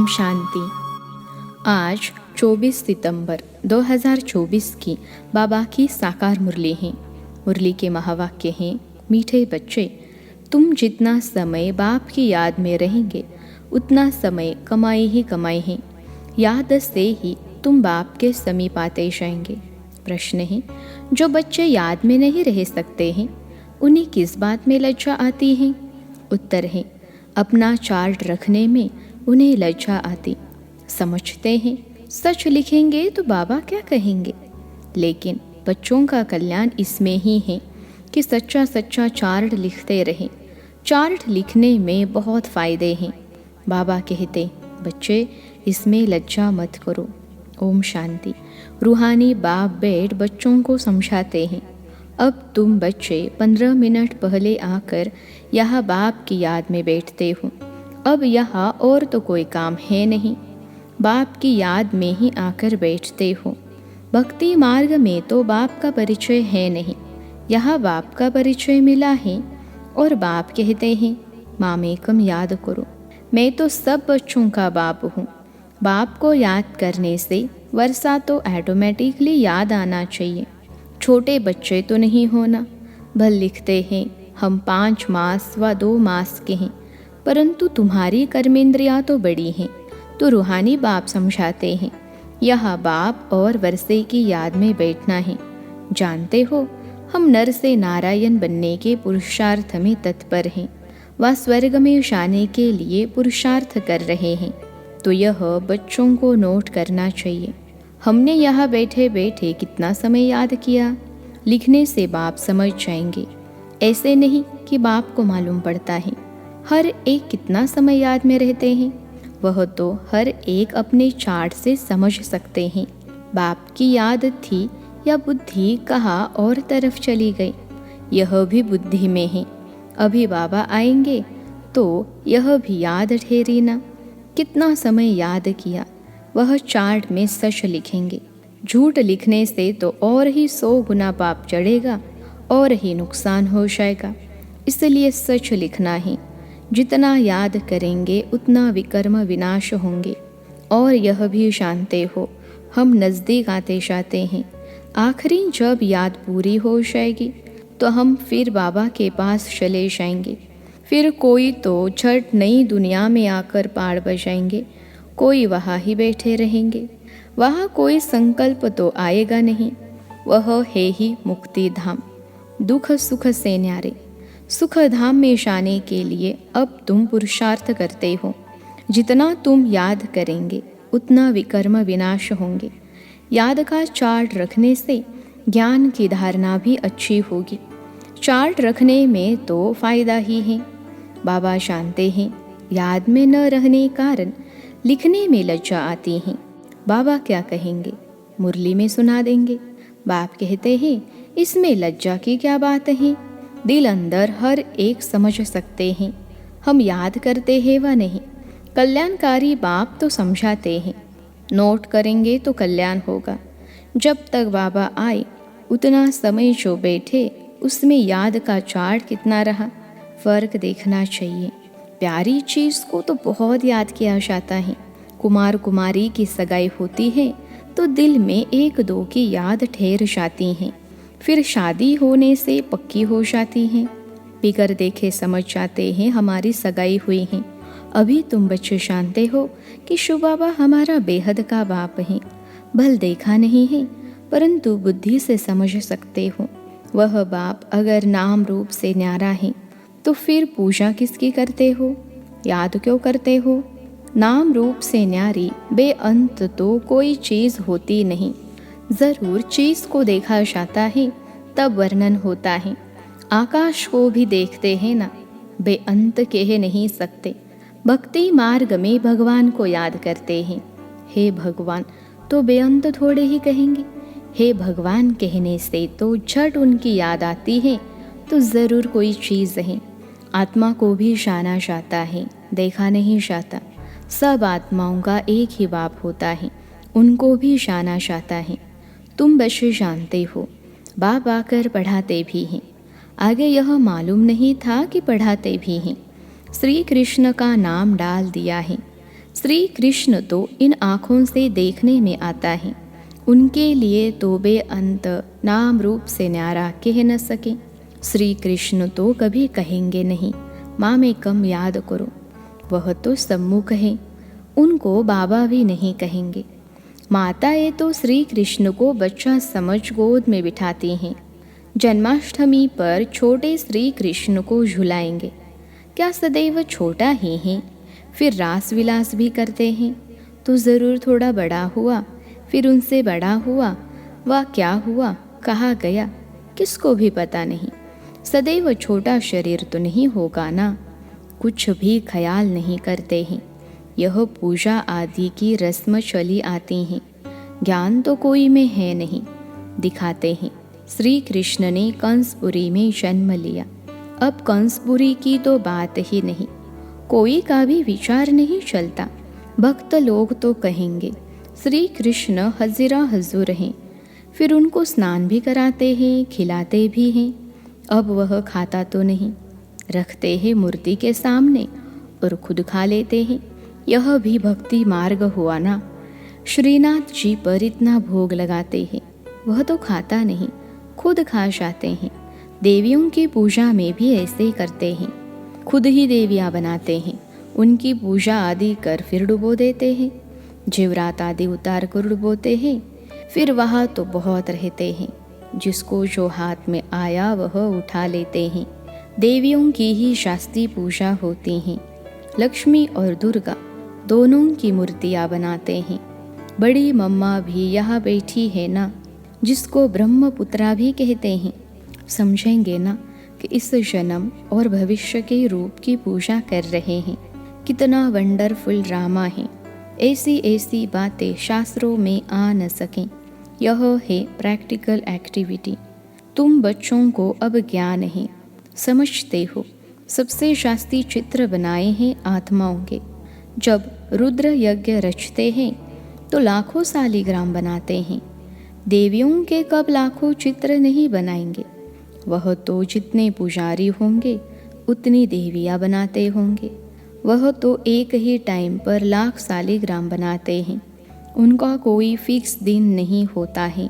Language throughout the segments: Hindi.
शांति। आज 24 सितंबर 2024 की बाबा की साकार मुरली है। मुरली के महावाक्य हैं, मीठे बच्चे, तुम जितना समय बाप की याद में रहेंगे उतना समय कमाए ही कमाए हैं। याद से ही तुम बाप के समीप आते जाएंगे। प्रश्न है, जो बच्चे याद में नहीं रह सकते हैं उन्हें किस बात में लज्जा आती है? उत्तर है, अपना चार्ट रखने में उन्हें लज्जा आती। समझते हैं सच लिखेंगे तो बाबा क्या कहेंगे। लेकिन बच्चों का कल्याण इसमें ही है कि सच्चा सच्चा चार्ट लिखते रहें। चार्ट लिखने में बहुत फ़ायदे हैं। बाबा कहते, बच्चे इसमें लज्जा मत करो। ओम शांति। रूहानी बाप बैठ बच्चों को समझाते हैं, अब तुम बच्चे 15 मिनट पहले आकर यहाँ बाप की याद में बैठते हो। अब यहाँ और तो कोई काम है नहीं, बाप की याद में ही आकर बैठते हो। भक्ति मार्ग में तो बाप का परिचय है नहीं, यहाँ बाप का परिचय मिला है और बाप कहते हैं, मामेकम याद करो। मैं तो सब बच्चों का बाप हूँ। बाप को याद करने से वर्षा तो ऑटोमेटिकली याद आना चाहिए। छोटे बच्चे तो नहीं होना। भल लिखते हैं हम 5 मास व 2 मास के हैं, परंतु तुम्हारी कर्मेंद्रियाँ तो बड़ी हैं। तो रूहानी बाप समझाते हैं, यह बाप और वर्षे की याद में बैठना है। जानते हो, हम नर से नारायण बनने के पुरुषार्थ में तत्पर हैं व स्वर्ग में जाने के लिए पुरुषार्थ कर रहे हैं। तो यह बच्चों को नोट करना चाहिए। हमने यहाँ बैठे बैठे कितना समय याद किया। लिखने से बाप समझ जाएंगे। ऐसे नहीं कि बाप को मालूम पड़ता है हर एक कितना समय याद में रहते हैं। वह तो हर एक अपने चार्ट से समझ सकते हैं बाप की याद थी या बुद्धि कहाँ और तरफ चली गई। यह भी बुद्धि में है। अभी बाबा आएंगे तो यह भी याद ठहरी ना। कितना समय याद किया वह चार्ट में सच लिखेंगे। झूठ लिखने से तो और ही 100 गुना पाप चढ़ेगा और ही नुकसान हो जाएगा। इसलिए सच लिखना है। जितना याद करेंगे उतना विकर्म विनाश होंगे। और यह भी जानते हो, हम नज़दीक आते जाते हैं। आखिरी जब याद पूरी हो जाएगी तो हम फिर बाबा के पास चले जाएंगे। फिर कोई तो झट नई दुनिया में आकर पाड़ बजाएंगे, कोई वहाँ ही बैठे रहेंगे। वहाँ कोई संकल्प तो आएगा नहीं। वह है ही मुक्ति धाम, दुख सुख से न्यारे। सुख धाम में जाने के लिए अब तुम पुरुषार्थ करते हो। जितना तुम याद करेंगे उतना विकर्म विनाश होंगे। याद का चार्ट रखने से ज्ञान की धारणा भी अच्छी होगी। चार्ट रखने में तो फायदा ही है। बाबा जानते हैं याद में न रहने कारण लिखने में लज्जा आती है। बाबा क्या कहेंगे मुरली में सुना देंगे। बाप कहते हैं, इसमें लज्जा की क्या बात है। दिल अंदर हर एक समझ सकते हैं। हम याद करते हैं व नहीं। कल्याणकारी बाप तो समझाते हैं, नोट करेंगे तो कल्याण होगा। जब तक बाबा आए उतना समय जो बैठे उसमें याद का चार्ट कितना रहा, फ़र्क देखना चाहिए। प्यारी चीज़ को तो बहुत याद किया जाता है। कुमार कुमारी की सगाई होती है तो दिल में 1-2 की याद ठहर जाती हैं। फिर शादी होने से पक्की हो जाती हैं। बिगर देखे समझ जाते हैं हमारी सगाई हुई है। अभी तुम बच्चे जानते हो कि शिव बाबा हमारा बेहद का बाप है। भल देखा नहीं है परंतु बुद्धि से समझ सकते हो। वह बाप अगर नाम रूप से न्यारा है तो फिर पूजा किसकी करते हो, याद क्यों करते हो। नाम रूप से न्यारी बेअंत तो कोई चीज़ होती नहीं। ज़रूर चीज़ को देखा जाता है तब वर्णन होता है। आकाश को भी देखते हैं ना, बेअंत कह नहीं सकते। भक्ति मार्ग में भगवान को याद करते हैं। हे भगवान तो बेअंत थोड़े ही कहेंगे। हे भगवान कहने से तो झट उनकी याद आती है। तो ज़रूर कोई चीज़ है। आत्मा को भी जाना जाता है, देखा नहीं जाता। सब आत्माओं का एक ही बाप होता है, उनको भी जाना जाता है। तुम बच्चे जानते हो, बाप आकर पढ़ाते भी हैं। आगे यह मालूम नहीं था कि पढ़ाते भी हैं। श्री कृष्ण का नाम डाल दिया है। श्री कृष्ण तो इन आँखों से देखने में आता है, उनके लिए तो बेअंत नाम रूप से न्यारा कह न सके। श्री कृष्ण तो कभी कहेंगे नहीं माँ में कम याद करो, वह तो सम्मुख है, उनको बाबा भी नहीं कहेंगे। माताएं तो श्री कृष्ण को बच्चा समझ गोद में बिठाती हैं। जन्माष्टमी पर छोटे श्री कृष्ण को झुलाएंगे, क्या सदैव छोटा ही है? फिर रास विलास भी करते हैं, तो ज़रूर थोड़ा बड़ा हुआ, फिर उनसे बड़ा हुआ, वह क्या हुआ, कहाँ गया, किसको भी पता नहीं। सदैव छोटा शरीर तो नहीं होगा ना। कुछ भी ख्याल नहीं करते हैं। यह पूजा आदि की रस्म चली आती हैं। ज्ञान तो कोई में है नहीं, दिखाते हैं। श्री कृष्ण ने कंसपुरी में जन्म लिया, अब कंसपुरी की तो बात ही नहीं, कोई का भी विचार नहीं चलता। भक्त लोग तो कहेंगे श्री कृष्ण हज़ीरा हजूर हैं, फिर उनको स्नान भी कराते हैं, खिलाते भी हैं। अब वह खाता तो नहीं, रखते हैं मूर्ति के सामने और खुद खा लेते हैं। यह भी भक्ति मार्ग हुआ ना। श्रीनाथ जी पर इतना भोग लगाते हैं, वह तो खाता नहीं, खुद खा जाते हैं। देवियों की पूजा में भी ऐसे ही करते हैं, खुद ही देवियाँ बनाते हैं, उनकी पूजा आदि कर फिर डुबो देते हैं। जीवरात आदि उतार कर डुबोते हैं, फिर वहाँ तो बहुत रहते हैं। जिसको जो हाथ में आया वह उठा लेते हैं। देवियों की ही शास्त्रीय पूजा होती हैं। लक्ष्मी और दुर्गा दोनों की मूर्तियाँ बनाते हैं। बड़ी मम्मा भी यहाँ बैठी है ना, जिसको ब्रह्मपुत्रा भी कहते हैं। समझेंगे ना कि इस जन्म और भविष्य के रूप की पूजा कर रहे हैं। कितना वंडरफुल ड्रामा है। ऐसी ऐसी बातें शास्त्रों में आ न सकें। यह है प्रैक्टिकल एक्टिविटी। तुम बच्चों को अब ज्ञान है, समझते हो। सबसे शास्त्रीय चित्र बनाए हैं आत्माओं के। जब रुद्र यज्ञ रचते हैं तो लाखों सालिग्राम बनाते हैं। देवियों के कब लाखों चित्र नहीं बनाएंगे। वह तो जितने पुजारी होंगे उतनी देवियाँ बनाते होंगे। वह तो एक ही टाइम पर लाख सालिग्राम बनाते हैं। उनका कोई फिक्स दिन नहीं होता है,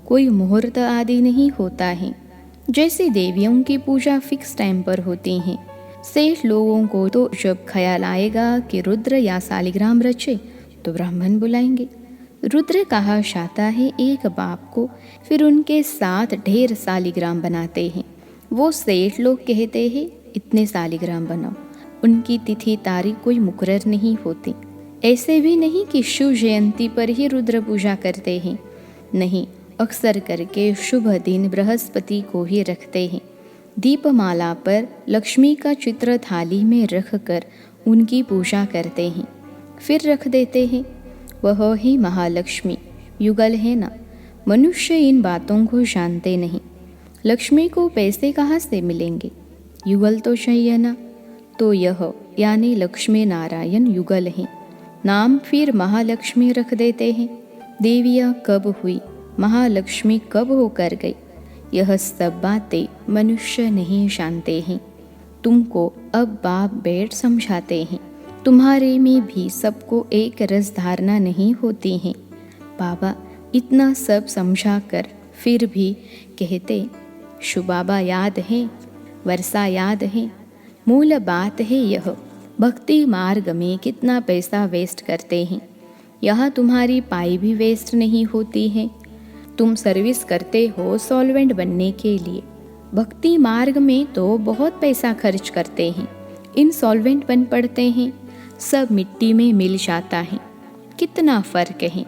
कोई मुहूर्त आदि नहीं होता है। जैसे देवियों की पूजा फिक्स टाइम पर होती हैं। सेठ लोगों को तो जब ख्याल आएगा कि रुद्र या सालिग्राम रचे तो ब्राह्मण बुलाएंगे। रुद्र कहा जाता है एक बाप को, फिर उनके साथ ढेर सालिग्राम बनाते हैं। वो सेठ लोग कहते हैं इतने सालिग्राम बनाओ। उनकी तिथि तारीख कोई मुकर्रर नहीं होती। ऐसे भी नहीं कि शिव जयंती पर ही रुद्र पूजा करते हैं, नहीं, अक्सर करके शुभ दिन बृहस्पति को ही रखते हैं। दीपमाला पर लक्ष्मी का चित्र थाली में रख कर उनकी पूजा करते हैं, फिर रख देते हैं। वह ही महालक्ष्मी युगल है ना। मनुष्य इन बातों को जानते नहीं। लक्ष्मी को पैसे कहाँ से मिलेंगे, युगल तो चाहिए ना। तो यह यानी लक्ष्मी नारायण युगल हैं। नाम फिर महालक्ष्मी रख देते हैं। देवियाँ कब हुई, महालक्ष्मी कब होकर गई, यह सब बातें मनुष्य नहीं जानते हैं। तुमको अब बाप बैठ समझाते हैं। तुम्हारे में भी सबको एक रस धारणा नहीं होती है। बाबा इतना सब समझा कर फिर भी कहते शु बाबा याद है, वर्षा याद है। मूल बात है यह, भक्ति मार्ग में कितना पैसा वेस्ट करते हैं। यहाँ तुम्हारी पाई भी वेस्ट नहीं होती है। तुम सर्विस करते हो सॉल्वेंट बनने के लिए, भक्ति मार्ग में तो बहुत पैसा खर्च करते हैं, इनसॉल्वेंट बन पड़ते हैं, सब मिट्टी में मिल जाता है। कितना फर्क है।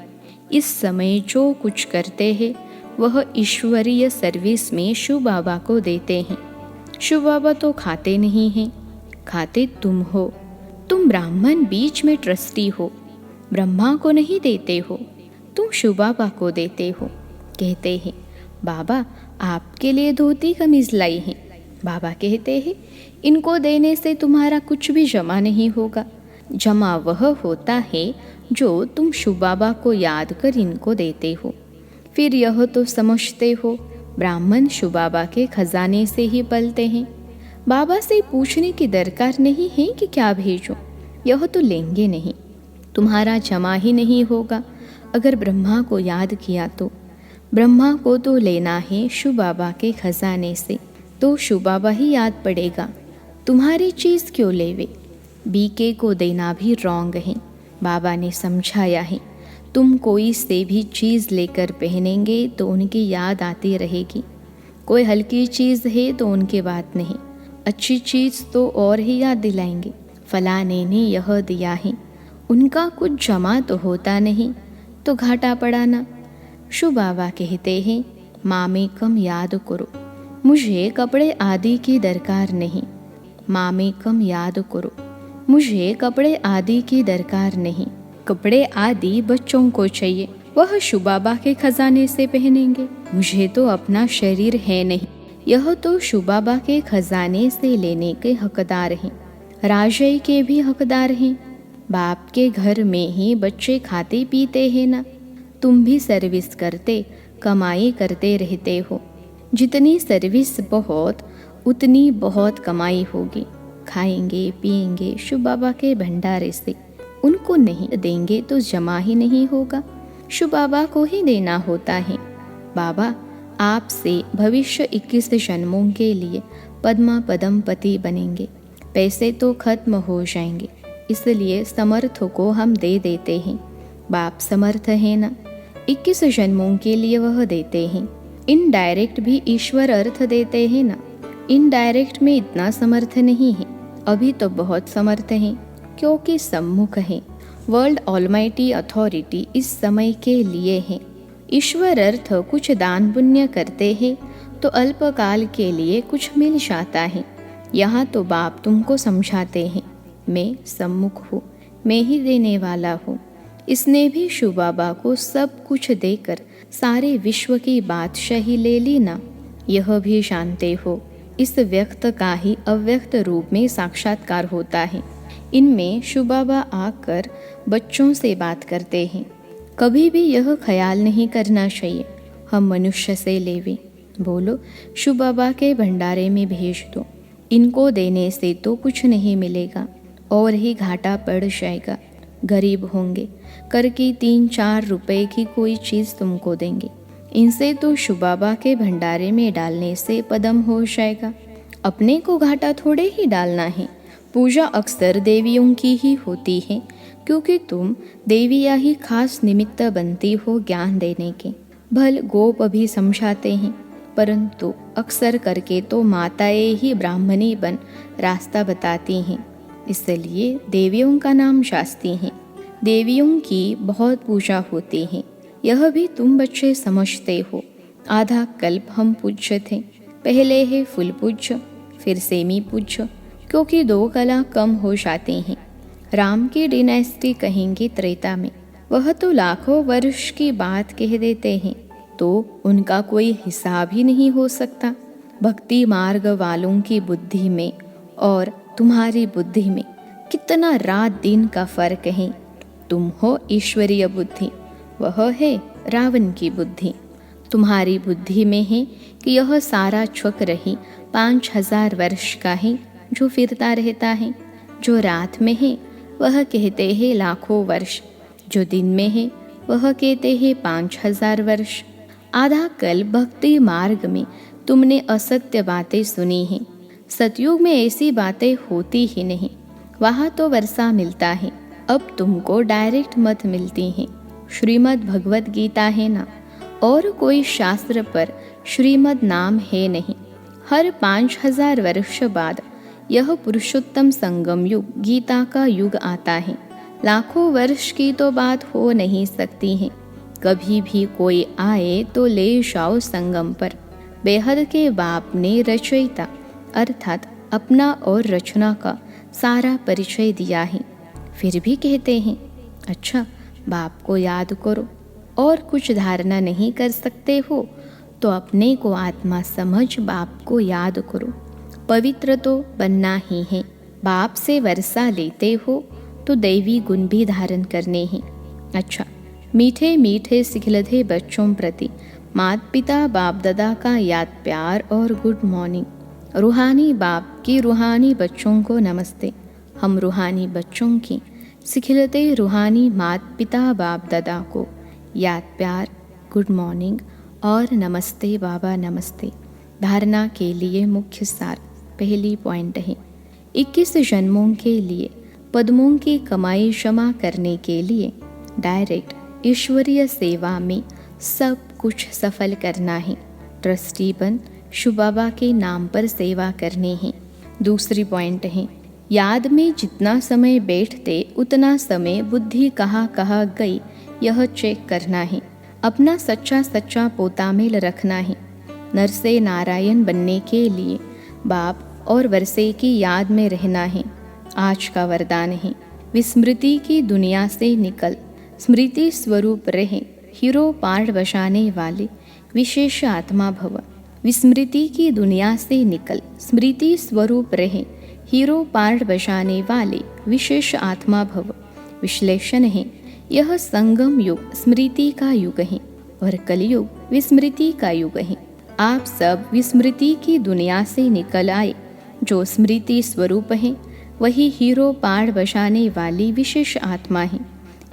इस समय जो कुछ करते हैं वह ईश्वरीय सर्विस में शिव बाबा को देते हैं। शिव बाबा तो खाते नहीं हैं, खाते तुम हो। तुम ब्राह्मण बीच में ट्रस्टी हो, ब्रह्मा को नहीं देते हो, तुम शिव बाबा को देते हो। कहते हैं बाबा आपके लिए धोती कमीज लाई है। बाबा कहते हैं इनको देने से तुम्हारा कुछ भी जमा नहीं होगा। जमा वह होता है जो तुम शिव बाबा को याद कर इनको देते हो। फिर यह तो समझते हो ब्राह्मण शिव बाबा के खजाने से ही पलते हैं। बाबा से पूछने की दरकार नहीं है कि क्या भेजो, यह तो लेंगे नहीं। तुम्हारा जमा ही नहीं होगा। अगर ब्रह्मा को याद किया तो ब्रह्मा को तो लेना है शिव बाबा के खजाने से, तो शिव बाबा ही याद पड़ेगा। तुम्हारी चीज़ क्यों लेवे? बीके को देना भी रॉन्ग है। बाबा ने समझाया है, तुम कोई से भी चीज़ लेकर पहनेंगे तो उनकी याद आती रहेगी। कोई हल्की चीज़ है तो उनकी बात नहीं, अच्छी चीज़ तो और ही याद दिलाएंगे। फलाने ने यह दिया है, उनका कुछ जमा तो होता नहीं, तो घाटा पड़ाना। शिव बाबा कहते हैं, माँ में कम याद करो, मुझे कपड़े आदि की दरकार नहीं। माँ में कम याद करो, मुझे कपड़े आदि की दरकार नहीं। कपड़े आदि बच्चों को चाहिए, वह शिव बाबा के खजाने से पहनेंगे। मुझे तो अपना शरीर है नहीं, यह तो शिव बाबा के खजाने से लेने के हकदार हैं। राजय के भी हकदार हैं। बाप के घर में ही बच्चे खाते पीते हैं ना। तुम भी सर्विस करते कमाई करते रहते हो। जितनी सर्विस बहुत, उतनी बहुत कमाई होगी। खाएंगे पिएंगे शिव बाबा के भंडारे से, उनको नहीं देंगे तो जमा ही नहीं होगा। शिव बाबा को ही देना होता है। बाबा आपसे भविष्य 21 जन्मों के लिए पद्मा पदमपति बनेंगे। पैसे तो खत्म हो जाएंगे, इसलिए समर्थ को हम दे देते हैं। बाप समर्थ है ना, 21 जन्मों के लिए वह देते हैं। इनडायरेक्ट भी ईश्वर अर्थ देते हैं ना। इनडायरेक्ट में इतना समर्थ नहीं है, अभी तो बहुत समर्थ हैं, क्योंकि सम्मुख है। वर्ल्ड ऑलमाइटी अथॉरिटी इस समय के लिए है। ईश्वर अर्थ कुछ दान पुण्य करते हैं तो अल्पकाल के लिए कुछ मिल जाता है। यहाँ तो बाप तुमको समझाते हैं, मैं सम्मुख हूँ, मैं ही देने वाला हूँ। इसने भी शिव बाबा को सब कुछ देकर सारे विश्व की बादशाही ले ली ना। यह भी जानते हो, इस व्यक्त का ही अव्यक्त रूप में साक्षात्कार होता है। इनमें शिव बाबा आकर बच्चों से बात करते हैं। कभी भी यह ख्याल नहीं करना चाहिए हम मनुष्य से लेवे। बोलो शिव बाबा के भंडारे में भेज दो, इनको देने से तो कुछ नहीं मिलेगा और ही घाटा पड़ जाएगा। गरीब होंगे, कर की 3-4 रुपए की कोई चीज़ तुमको देंगे। इनसे तो शिव बाबा के भंडारे में डालने से पदम हो जाएगा। अपने को घाटा थोड़े ही डालना है। पूजा अक्सर देवियों की ही होती है, क्योंकि तुम देवियाँ ही खास निमित्त बनती हो ज्ञान देने के। भल गोप भी समझाते हैं, परंतु अक्सर करके तो माताएं ही ब्राह्मणी बन रास्ता बताती हैं। इसलिए देवियों का नाम शास्ती हैं। देवियों की बहुत पूजा होती है, यह भी तुम बच्चे समझते हो। आधा कल्प हम पूज्य थे, पहले है फुल पूज्य, फिर सेमी पूज्य, क्योंकि 2 कला कम हो जाती हैं। राम की डिनेस्टी कहेंगे त्रेता में, वह तो लाखों वर्ष की बात कह देते हैं, तो उनका कोई हिसाब ही नहीं हो सकता। भक्ति मार्ग वालों की बुद्धि में और तुम्हारी बुद्धि में कितना रात दिन का फर्क है। तुम हो ईश्वरीय बुद्धि, वह है रावण की बुद्धि। तुम्हारी बुद्धि में है कि यह सारा चक्र ही 5000 वर्ष का है जो फिरता रहता है। जो रात में है वह कहते हैं लाखों वर्ष, जो दिन में है वह कहते हैं 5000 वर्ष। आधा कल भक्ति मार्ग में तुमने असत्य बातें सुनी हैं। सतयुग में ऐसी बातें होती ही नहीं, वहाँ तो वर्षा मिलता है। अब तुमको डायरेक्ट मत मिलती हैं। श्रीमद् भगवत गीता है ना, और कोई शास्त्र पर श्रीमद् नाम है नहीं। हर 5000 वर्ष बाद यह पुरुषोत्तम संगम युग गीता का युग आता है। लाखों वर्ष की तो बात हो नहीं सकती है। कभी भी कोई आए तो ले जाओ संगम पर। बेहद के बाप ने रचयिता अर्थात अपना और रचना का सारा परिचय दिया है। फिर भी कहते हैं, अच्छा बाप को याद करो और कुछ धारणा नहीं कर सकते हो तो अपने को आत्मा समझ बाप को याद करो। पवित्र तो बनना ही है। बाप से वर्षा लेते हो तो दैवी गुण भी धारण करने हैं। अच्छा, मीठे मीठे सिखलधे बच्चों प्रति माता पिता बाप दादा का याद प्यार और गुड मॉर्निंग। रूहानी बाप की रूहानी बच्चों को नमस्ते। हम रूहानी बच्चों की सिखिलते रूहानी मात पिता बाप दादा को याद प्यार, गुड मॉर्निंग और नमस्ते बाबा नमस्ते। धारणा के लिए मुख्य सार। पहली पॉइंट है 21 जन्मों के लिए पद्मों की कमाई क्षमा करने के लिए डायरेक्ट ईश्वरीय सेवा में सब कुछ सफल करना है। ट्रस्टी बन शिव बाबा के नाम पर सेवा करनी है। दूसरी पॉइंट है याद में जितना समय बैठते उतना समय बुद्धि कहाँ कहाँ गई यह चेक करना है। अपना सच्चा पोता मेल रखना है। नर से नारायण बनने के लिए बाप और वर्षे की याद में रहना है। आज का वरदान है विस्मृति की दुनिया से निकल स्मृति स्वरूप रहे हीरो पार्ट बसाने वाले विशेष आत्मा भव। विस्मृति की दुनिया से निकल स्मृति स्वरूप रहे हीरो पार्ट बसाने वाले विशेष आत्मा भव। विश्लेषण है यह संगम युग स्मृति का युग है और कलयुग विस्मृति का युग है। आप सब विस्मृति की दुनिया से निकल आए। जो स्मृति स्वरूप है वही हीरो पार्ट बसाने वाली विशेष आत्मा है।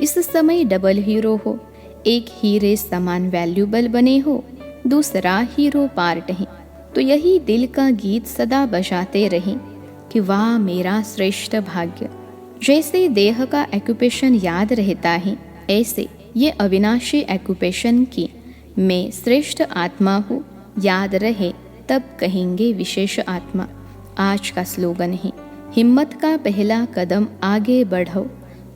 इस समय डबल हीरो हो, एक हीरे समान वैल्यूबल बने हो, दूसरा हीरो पार्ट है। तो यही दिल का गीत सदा बजाते रहें कि वाह मेरा श्रेष्ठ भाग्य। जैसे देह का एक्यूपेशन याद रहता है ऐसे ये अविनाशी एक्यूपेशन की मैं श्रेष्ठ आत्मा हूँ याद रहे तब कहेंगे विशेष आत्मा। आज का स्लोगन है हिम्मत का पहला कदम आगे बढ़ो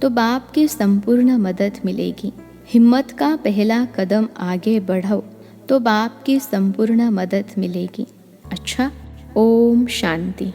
तो बाप की संपूर्ण मदद मिलेगी। हिम्मत का पहला कदम आगे बढ़ो तो बाप की संपूर्ण मदद मिलेगी। अच्छा, ओम शांति।